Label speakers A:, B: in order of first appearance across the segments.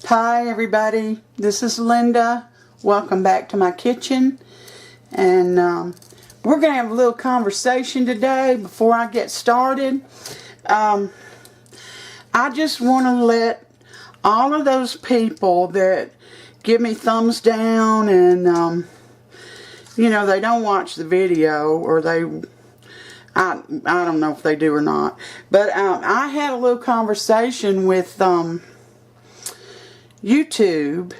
A: Hi everybody, this is Linda. Welcome back to my kitchen, and we're going to have a little conversation today before I get started. I just want to let all of those people that give me thumbs down and you know, they don't watch the video, or I don't know if they do or not, but I had a little conversation with YouTube,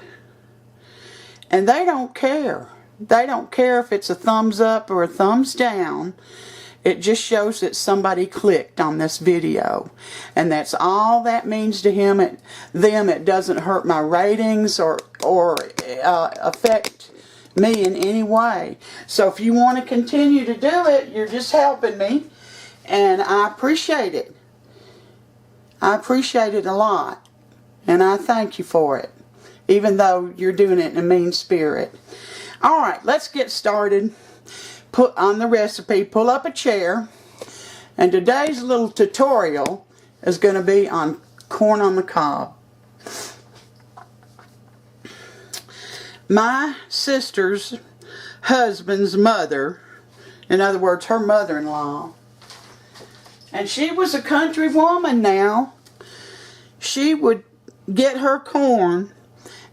A: and they don't care. They don't care if it's a thumbs up or a thumbs down. It just shows that somebody clicked on this video, and that's all that means to them. It doesn't hurt my ratings or affect me in any way. So if you want to continue to do it, you're just helping me, and I appreciate it. I appreciate it a lot. And I thank you for it, even though you're doing it in a mean spirit. Alright, let's get started. Put on the recipe, pull up a chair. And today's little tutorial is going to be on corn on the cob. My sister's husband's mother, in other words, her mother-in-law, and she was a country woman now. She would get her corn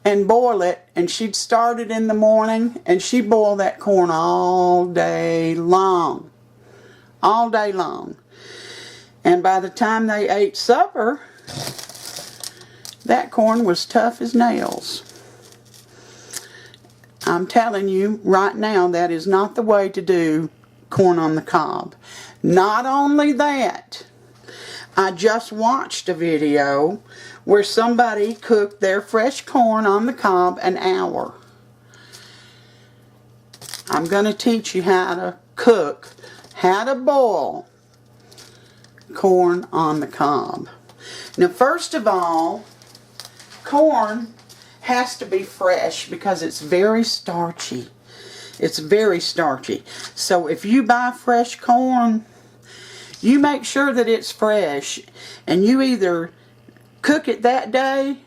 A: and boil it, and she'd start it in the morning, and she'd boil that corn all day long. All day long. And by the time they ate supper, that corn was tough as nails. I'm telling you right now, that is not the way to do corn on the cob. Not only that, I just watched a video where somebody cooked their fresh corn on the cob an hour. I'm going to teach you how to cook, how to boil corn on the cob. Now, first of all, corn has to be fresh because it's very starchy. It's very starchy. So if you buy fresh corn, you make sure that it's fresh, and you either cook it that day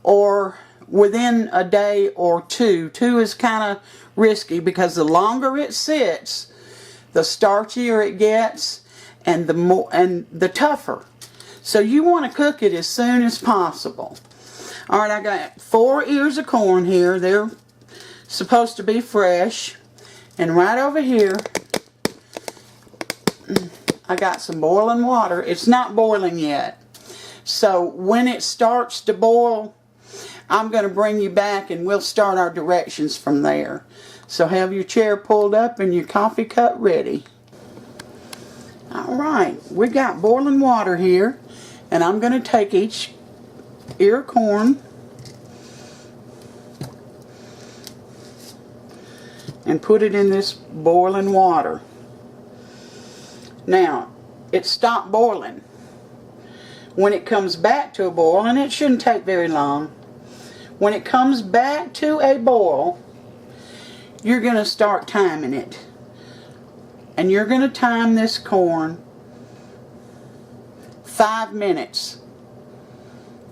A: or within a day or two. Two is kind of risky because the longer it sits, the starchier it gets, and the tougher. So you want to cook it as soon as possible. Alright, I got 4 ears of corn here. They're supposed to be fresh. And right over here, I got some boiling water. It's not boiling yet. So when it starts to boil, I'm going to bring you back and we'll start our directions from there. So have your chair pulled up and your coffee cup ready. Alright, we got boiling water here, and I'm going to take each ear of corn and put it in this boiling water. Now, it stopped boiling. When it comes back to a boil, and it shouldn't take very long, when it comes back to a boil, you're going to start timing it. And you're going to time this corn 5 minutes.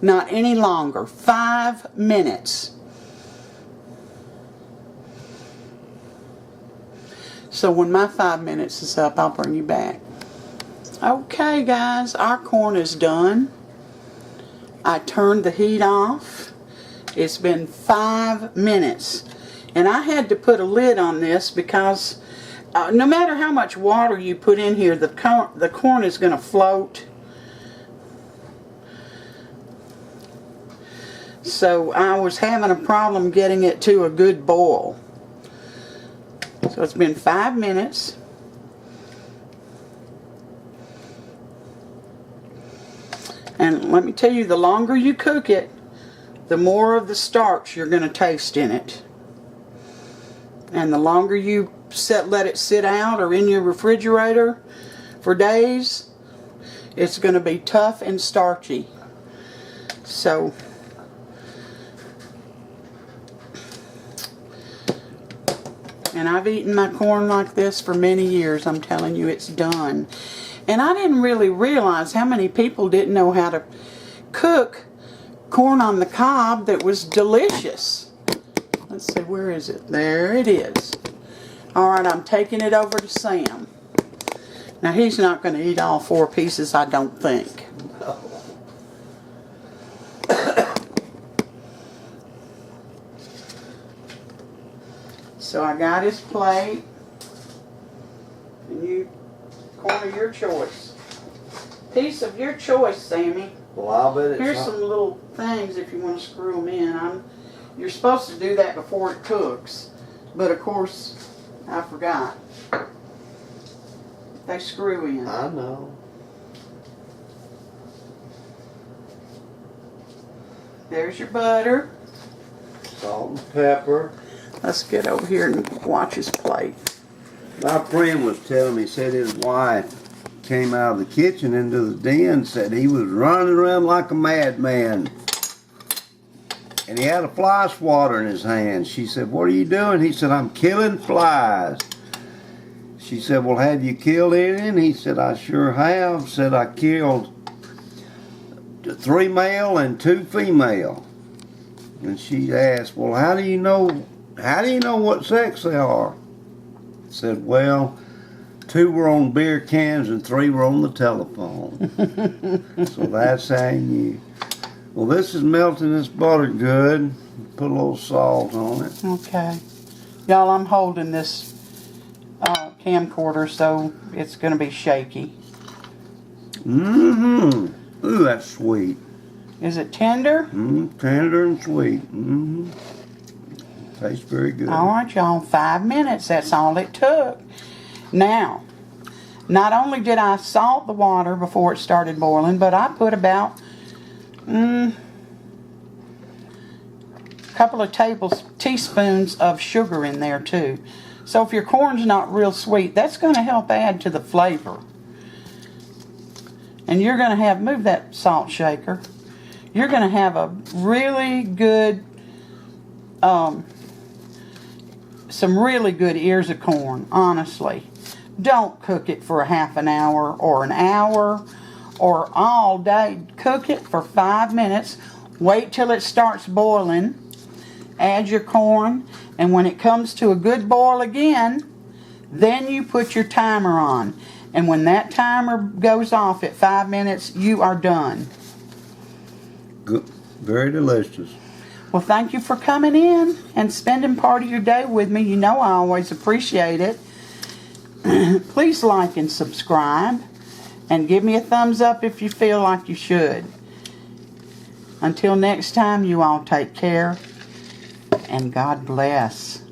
A: Not any longer. 5 minutes. So when my 5 minutes is up, I'll bring you back. Okay guys, our corn is done. I turned the heat off. It's been 5 minutes. And I had to put a lid on this because no matter how much water you put in here, the corn is going to float. So I was having a problem getting it to a good boil. So it's been 5 minutes. And let me tell you, the longer you cook it, the more of the starch you're going to taste in it. And the longer you let it sit out or in your refrigerator for days, it's going to be tough and starchy. So, and I've eaten my corn like this for many years. I'm telling you, it's done. And I didn't really realize how many people didn't know how to cook corn on the cob that was delicious. Let's see, where is it? There it is. Alright, I'm taking it over to Sam. Now, he's not going to eat all 4 pieces, I don't think.
B: No.
A: So I got his plate. And you, corn of your choice. Piece of your choice, Sammy.
B: Well, I'll bet it's
A: Here's some little things if you want to screw them in. You're supposed to do that before it cooks. But of course, I forgot. They screw in.
B: I know.
A: There's your butter.
B: Salt and pepper.
A: Let's get over here and watch his plate.
B: My friend was telling me, said his wife came out of the kitchen into the den, said he was running around like a madman. And he had a fly swatter in his hand. She said, "What are you doing?" He said, "I'm killing flies." She said, "Well, have you killed any?" And he said, "I sure have." Said, "I killed 3 male and 2 female." And she asked, "Well, how do you know what sex they are?" Said, "Well, 2 were on beer cans and 3 were on the telephone." So that's how you knew. Well, this is melting this butter good. Put a little salt on it.
A: Okay. Y'all, I'm holding this camcorder, so it's going to be shaky.
B: Mm-hmm. Ooh, that's sweet.
A: Is it tender?
B: Tender and sweet. Mm-hmm. Tastes very good.
A: All right, y'all. 5 minutes. That's all it took. Now, not only did I salt the water before it started boiling, but I put about a couple of teaspoons of sugar in there too. So if your corn's not real sweet, that's going to help add to the flavor. And you're going to have, move that salt shaker, you're going to have a really good, some really good ears of corn, honestly. Don't cook it for a half an hour or an hour or all day. Cook it for 5 minutes. Wait till it starts boiling. Add your corn. And when it comes to a good boil again, then you put your timer on. And when that timer goes off at 5 minutes, you are done.
B: Good. Very delicious.
A: Well, thank you for coming in and spending part of your day with me. You know I always appreciate it. Please like and subscribe. And give me a thumbs up if you feel like you should. Until next time, you all take care. And God bless.